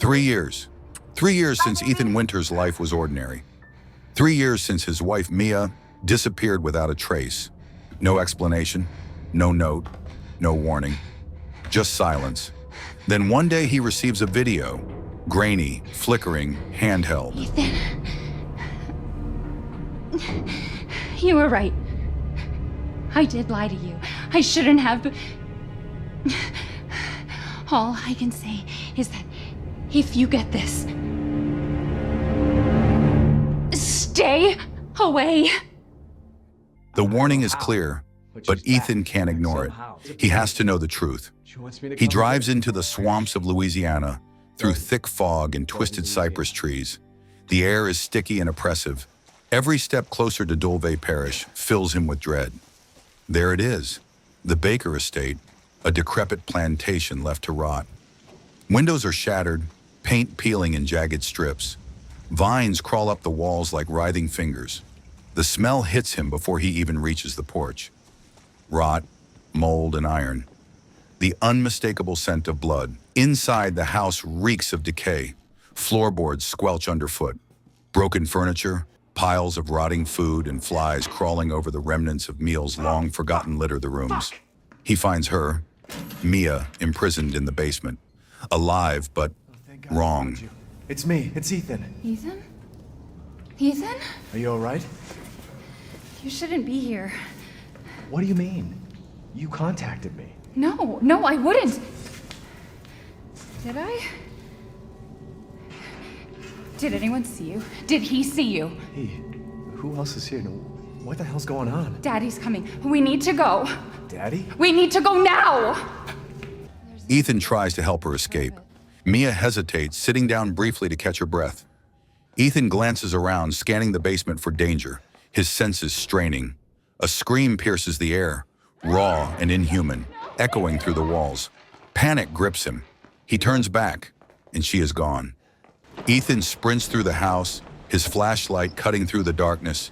3 years. 3 years since Ethan Winter's life was ordinary. 3 years since his wife, Mia, disappeared without a trace. No explanation, no note, no warning, just silence. Then one day he receives a video, grainy, flickering, handheld. Ethan. You were right. I did lie to you. I shouldn't have. All I can say is that if you get this, stay away. The warning is clear, but Ethan can't ignore it. He has to know the truth. He drives into the swamps of Louisiana, through thick fog and twisted cypress trees. The air is sticky and oppressive. Every step closer to Dulve Parish fills him with dread. There it is, the Baker estate, a decrepit plantation left to rot. Windows are shattered, paint peeling in jagged strips. Vines crawl up the walls like writhing fingers. The smell hits him before he even reaches the porch. Rot, mold, and iron. The unmistakable scent of blood. Inside, the house reeks of decay. Floorboards squelch underfoot. Broken furniture, piles of rotting food, and flies crawling over the remnants of meals long forgotten litter the rooms. He finds her, Mia, imprisoned in the basement. Alive, but wrong. It's me, it's Ethan. Ethan? Ethan? Are you alright? You shouldn't be here. What do you mean? You contacted me. No, I wouldn't. Did I? Did anyone see you? Did he see you? Hey, who else is here? What the hell's going on? Daddy's coming. We need to go. Daddy? We need to go now! Ethan tries to help her escape. Mia hesitates, sitting down briefly to catch her breath. Ethan glances around, scanning the basement for danger, his senses straining. A scream pierces the air, raw and inhuman, echoing through the walls. Panic grips him. He turns back, and she is gone. Ethan sprints through the house, his flashlight cutting through the darkness,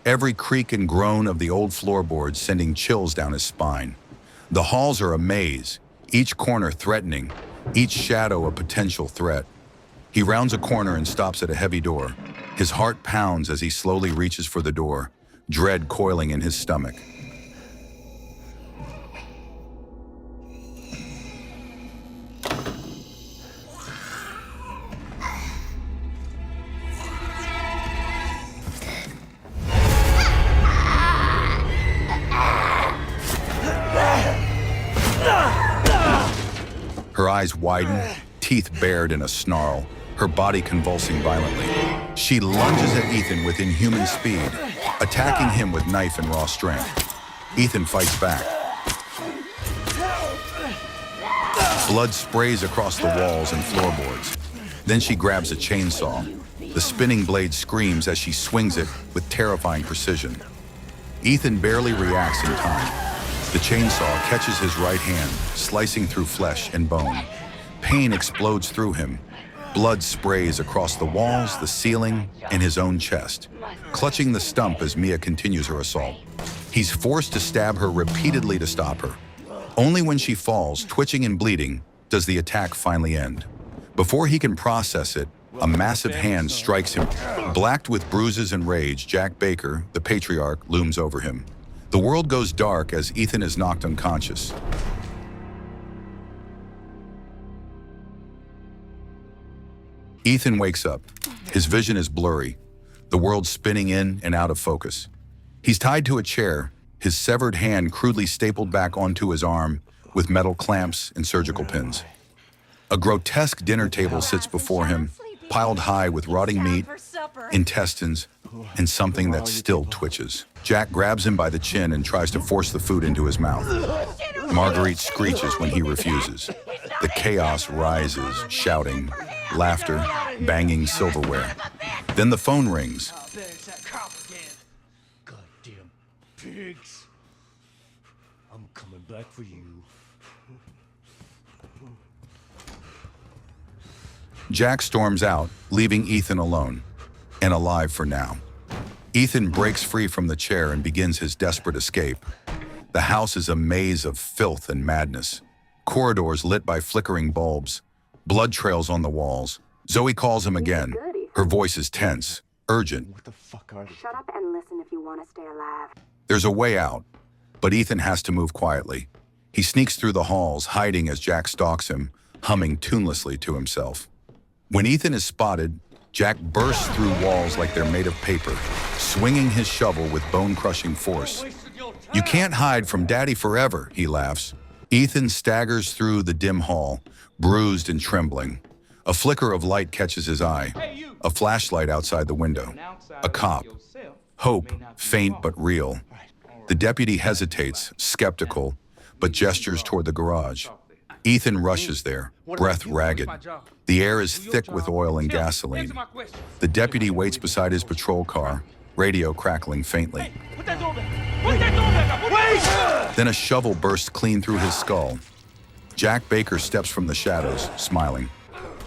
every creak and groan of the old floorboards sending chills down his spine. The halls are a maze, each corner threatening, each shadow a potential threat. He rounds a corner and stops at a heavy door. His heart pounds as he slowly reaches for the door, dread coiling in his stomach. Her eyes widen, teeth bared in a snarl, her body convulsing violently. She lunges at Ethan with inhuman speed, attacking him with knife and raw strength. Ethan fights back. Blood sprays across the walls and floorboards. Then she grabs a chainsaw. The spinning blade screams as she swings it with terrifying precision. Ethan barely reacts in time. The chainsaw catches his right hand, slicing through flesh and bone. Pain explodes through him. Blood sprays across the walls, the ceiling, and his own chest, clutching the stump as Mia continues her assault. He's forced to stab her repeatedly to stop her. Only when she falls, twitching and bleeding, does the attack finally end. Before he can process it, a massive hand strikes him. Blacked with bruises and rage, Jack Baker, the patriarch, looms over him. The world goes dark as Ethan is knocked unconscious. Ethan wakes up. His vision is blurry, the world spinning in and out of focus. He's tied to a chair, his severed hand crudely stapled back onto his arm with metal clamps and surgical pins. A grotesque dinner table sits before him, piled high with rotting meat, intestines, and something that still twitches. Jack grabs him by the chin and tries to force the food into his mouth. Marguerite screeches when he refuses. The chaos rises, shouting, laughter, banging silverware. Then the phone rings. Goddamn pigs. I'm coming back for you. Jack storms out, leaving Ethan alone, and alive for now. Ethan breaks free from the chair and begins his desperate escape. The house is a maze of filth and madness. Corridors lit by flickering bulbs, Blood trails on the walls. Zoe calls him again. Her voice is tense, urgent. What the fuck are they? Shut up and listen if you want to stay alive. There's a way out, but Ethan has to move quietly. He sneaks through the halls, hiding as Jack stalks him, humming tunelessly to himself. When Ethan is spotted, Jack bursts through walls like they're made of paper, swinging his shovel with bone-crushing force. "You can't hide from Daddy forever," he laughs. Ethan staggers through the dim hall, bruised and trembling. A flicker of light catches his eye, a flashlight outside the window. A cop. Hope, faint but real. The deputy hesitates, skeptical, but gestures toward the garage. Ethan rushes there, breath ragged. The air is thick with oil and gasoline. The deputy waits beside his patrol car, radio crackling faintly. Then a shovel bursts clean through his skull. Jack Baker steps from the shadows, smiling.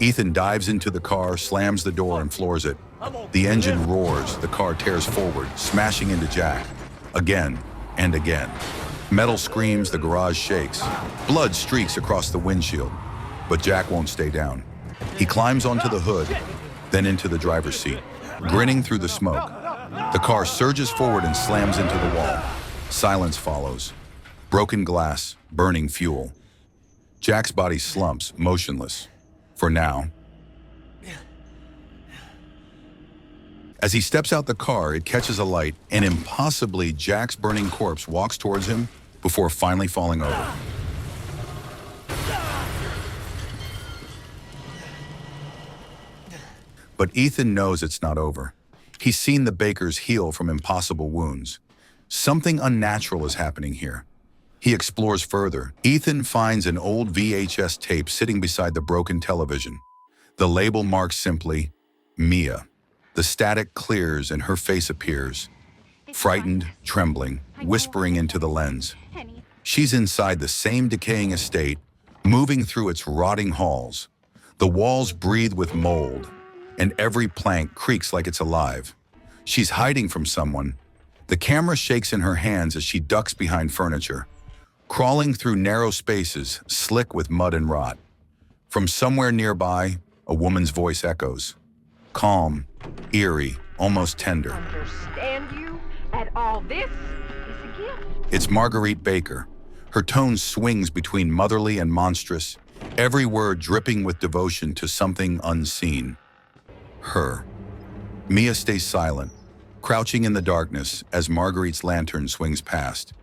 Ethan dives into the car, slams the door, and floors it. The engine roars, the car tears forward, smashing into Jack. Again and again. Metal screams, the garage shakes. Blood streaks across the windshield. But Jack won't stay down. He climbs onto the hood, then into the driver's seat, grinning through the smoke. The car surges forward and slams into the wall. Silence follows. Broken glass, burning fuel. Jack's body slumps, motionless. For now. As he steps out the car, it catches a light, and impossibly, Jack's burning corpse walks towards him before finally falling over. But Ethan knows it's not over. He's seen the Bakers heal from impossible wounds. Something unnatural is happening here. He explores further. Ethan finds an old VHS tape sitting beside the broken television. The label marks simply, Mia. The static clears and her face appears. Frightened, trembling, whispering into the lens. She's inside the same decaying estate, moving through its rotting halls. The walls breathe with mold, and every plank creaks like it's alive. She's hiding from someone. The camera shakes in her hands as she ducks behind furniture, crawling through narrow spaces, slick with mud and rot. From somewhere nearby, a woman's voice echoes. Calm, eerie, almost tender. Understand you? And all this is a gift. It's Marguerite Baker. Her tone swings between motherly and monstrous, every word dripping with devotion to something unseen. Her. Mia stays silent, crouching in the darkness as Marguerite's lantern swings past.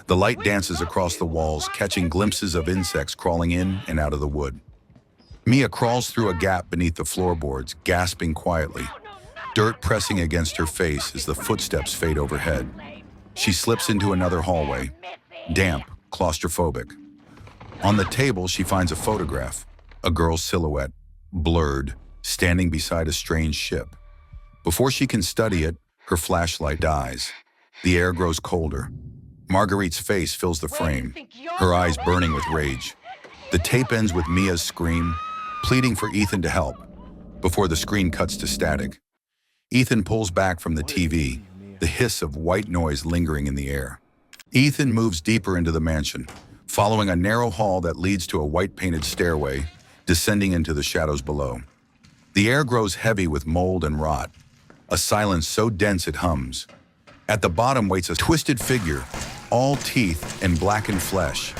The light dances across the walls, catching glimpses of insects crawling in and out of the wood. Mia crawls through a gap beneath the floorboards, gasping quietly, dirt pressing against her face as the footsteps fade overhead. She slips into another hallway, damp, claustrophobic. On the table, she finds a photograph, a girl's silhouette, blurred, standing beside a strange ship. Before she can study it, her flashlight dies. The air grows colder. Marguerite's face fills the frame, her eyes burning with rage. The tape ends with Mia's scream, pleading for Ethan to help, before the screen cuts to static. Ethan pulls back from the TV, the hiss of white noise lingering in the air. Ethan moves deeper into the mansion, following a narrow hall that leads to a white-painted stairway, descending into the shadows below. The air grows heavy with mold and rot, a silence so dense it hums. At the bottom waits a twisted figure, all teeth and blackened flesh.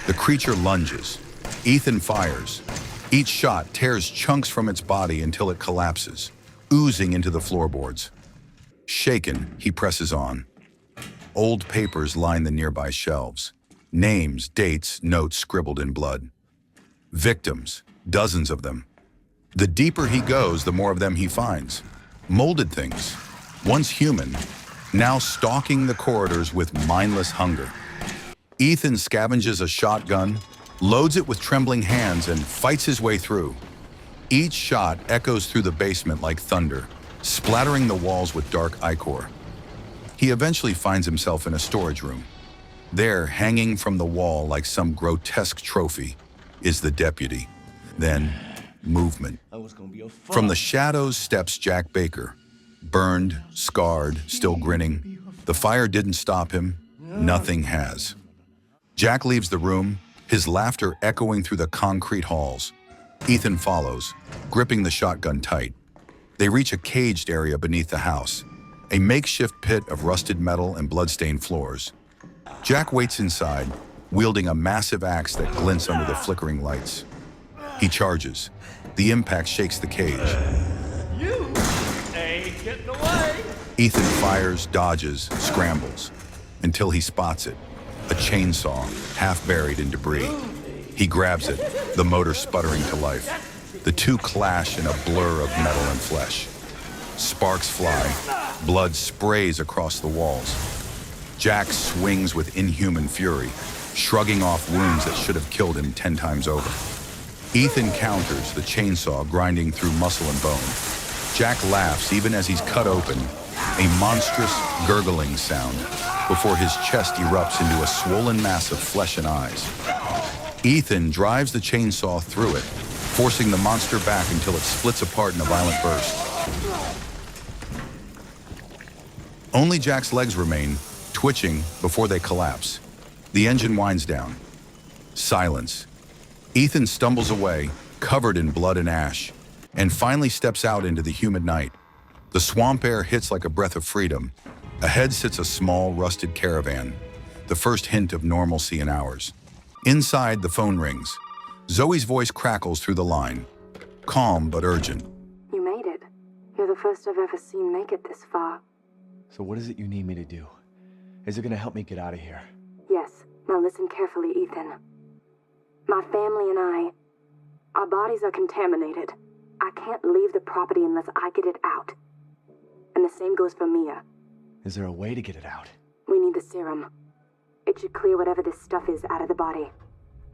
The creature lunges. Ethan fires. Each shot tears chunks from its body until it collapses, oozing into the floorboards. Shaken, he presses on. Old papers line the nearby shelves. Names, dates, notes scribbled in blood. Victims, dozens of them. The deeper he goes, the more of them he finds. Molded things, once human, now stalking the corridors with mindless hunger. Ethan scavenges a shotgun, loads it with trembling hands, and fights his way through. Each shot echoes through the basement like thunder, splattering the walls with dark ichor. He eventually finds himself in a storage room. There, hanging from the wall like some grotesque trophy, is the deputy. Then, movement. From the shadows steps Jack Baker. Burned, scarred, still grinning. The fire didn't stop him. Nothing has. Jack leaves the room, his laughter echoing through the concrete halls. Ethan follows, gripping the shotgun tight. They reach a caged area beneath the house, a makeshift pit of rusted metal and blood-stained floors. Jack waits inside, wielding a massive axe that glints under the flickering lights. He charges. The impact shakes the cage. You ain't getting away. Ethan fires, dodges, scrambles, until he spots it, a chainsaw, half buried in debris. He grabs it, the motor sputtering to life. The two clash in a blur of metal and flesh. Sparks fly, blood sprays across the walls. Jack swings with inhuman fury, shrugging off wounds that should have killed him 10 times over. Ethan counters, the chainsaw grinding through muscle and bone. Jack laughs even as he's cut open, a monstrous gurgling sound, before his chest erupts into a swollen mass of flesh and eyes. Ethan drives the chainsaw through it, forcing the monster back until it splits apart in a violent burst. Only Jack's legs remain, twitching before they collapse. The engine winds down. Silence. Ethan stumbles away, covered in blood and ash, and finally steps out into the humid night. The swamp air hits like a breath of freedom. Ahead sits a small, rusted caravan, the first hint of normalcy in hours. Inside, the phone rings. Zoe's voice crackles through the line, calm but urgent. You made it. You're the first I've ever seen make it this far. So what is it you need me to do? Is it gonna help me get out of here? Yes. Now listen carefully, Ethan. My family and our bodies are contaminated. I can't leave the property unless I get it out. And the same goes for Mia. Is there a way to get it out? We need the serum. It should clear whatever this stuff is out of the body.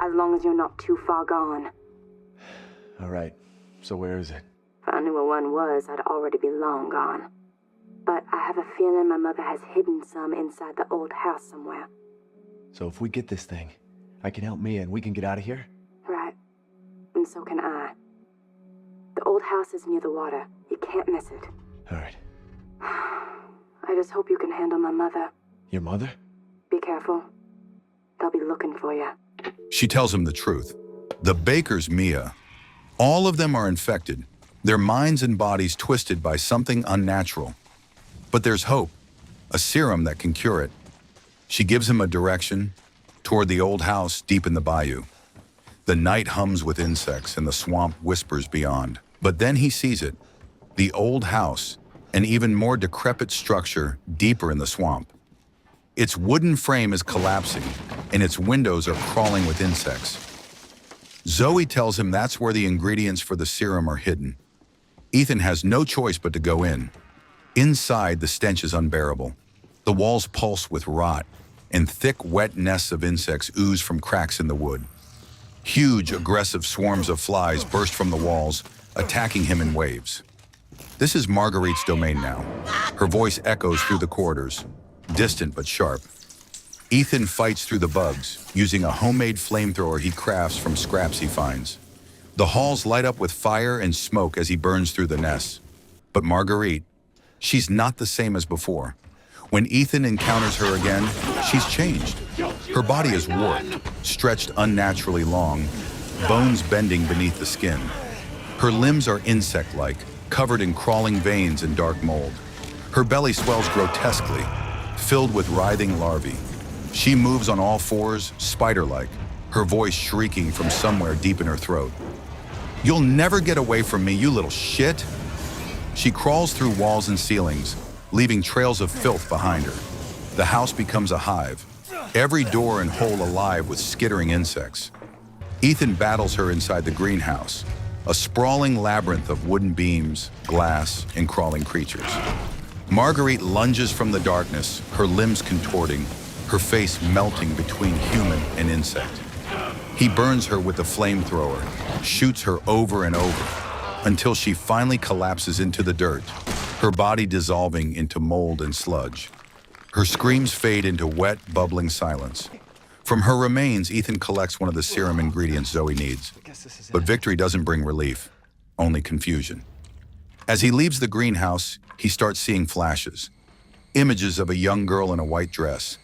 As long as you're not too far gone. All right, so where is it? If I knew where one was, I'd already be long gone. But I have a feeling my mother has hidden some inside the old house somewhere. So if we get this thing, I can help Mia and we can get out of here? Right. And so can I. The old house is near the water. You can't miss it. All right. I just hope you can handle my mother. Your mother? Be careful. They'll be looking for you. She tells him the truth. The baker's Mia. All of them are infected, their minds and bodies twisted by something unnatural. But there's hope, a serum that can cure it. She gives him a direction toward the old house deep in the bayou. The night hums with insects and the swamp whispers beyond. But then he sees it, the old house, an even more decrepit structure deeper in the swamp. Its wooden frame is collapsing and its windows are crawling with insects. Zoe tells him that's where the ingredients for the serum are hidden. Ethan has no choice but to go in. Inside, the stench is unbearable. The walls pulse with rot, and thick, wet nests of insects ooze from cracks in the wood. Huge, aggressive swarms of flies burst from the walls, attacking him in waves. This is Marguerite's domain now. Her voice echoes through the corridors, distant but sharp. Ethan fights through the bugs, using a homemade flamethrower he crafts from scraps he finds. The halls light up with fire and smoke as he burns through the nests. But Marguerite, she's not the same as before. When Ethan encounters her again, she's changed. Her body is warped, stretched unnaturally long, bones bending beneath the skin. Her limbs are insect-like, covered in crawling veins and dark mold. Her belly swells grotesquely, filled with writhing larvae. She moves on all fours, spider-like, her voice shrieking from somewhere deep in her throat. "You'll never get away from me, you little shit!" She crawls through walls and ceilings, leaving trails of filth behind her. The house becomes a hive, every door and hole alive with skittering insects. Ethan battles her inside the greenhouse, a sprawling labyrinth of wooden beams, glass, and crawling creatures. Marguerite lunges from the darkness, her limbs contorting, her face melting between human and insect. He burns her with the flamethrower, shoots her over and over, until she finally collapses into the dirt, her body dissolving into mold and sludge. Her screams fade into wet, bubbling silence. From her remains, Ethan collects one of the serum ingredients Zoe needs. But victory doesn't bring relief, only confusion. As he leaves the greenhouse, he starts seeing flashes. Images of a young girl in a white dress,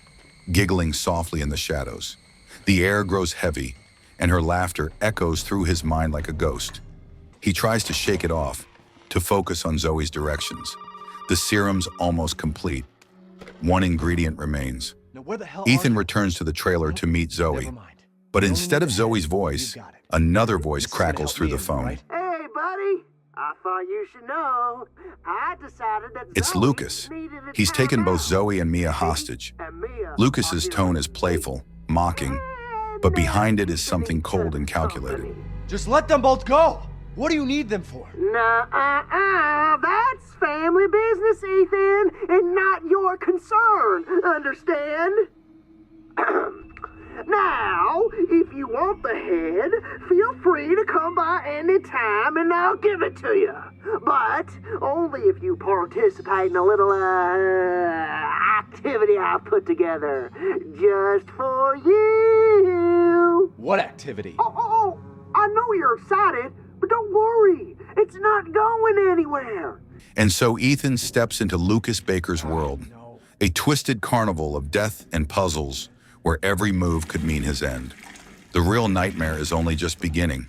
giggling softly in the shadows. The air grows heavy, and her laughter echoes through his mind like a ghost. He tries to shake it off, to focus on Zoe's directions. The serum's almost complete. One ingredient remains. Now where the hell Ethan are you? returns to the trailer to meet Zoe. Never mind. But Don't instead need of to Zoe's ask. voice, You got it. another voice This is gonna crackles help through me the in, phone. right? Hey, buddy. I thought you should know. I decided that It's Zoe Lucas. needed a He's taken both timeout. Zoe and Mia hostage. And Mia Lucas's are tone here is to playful, mocking, but behind it is something cold and calculated. Just let them both go. What do you need them for? Nah, that's family business, Ethan, and not your concern. Understand? Now, if you want the head, feel free to come by any time and I'll give it to you. But only if you participate in a little, activity I've put together. Just for you. What activity? Oh, I know you're excited, but don't worry. It's not going anywhere. And so Ethan steps into Lucas Baker's world, a twisted carnival of death and puzzles where every move could mean his end. The real nightmare is only just beginning.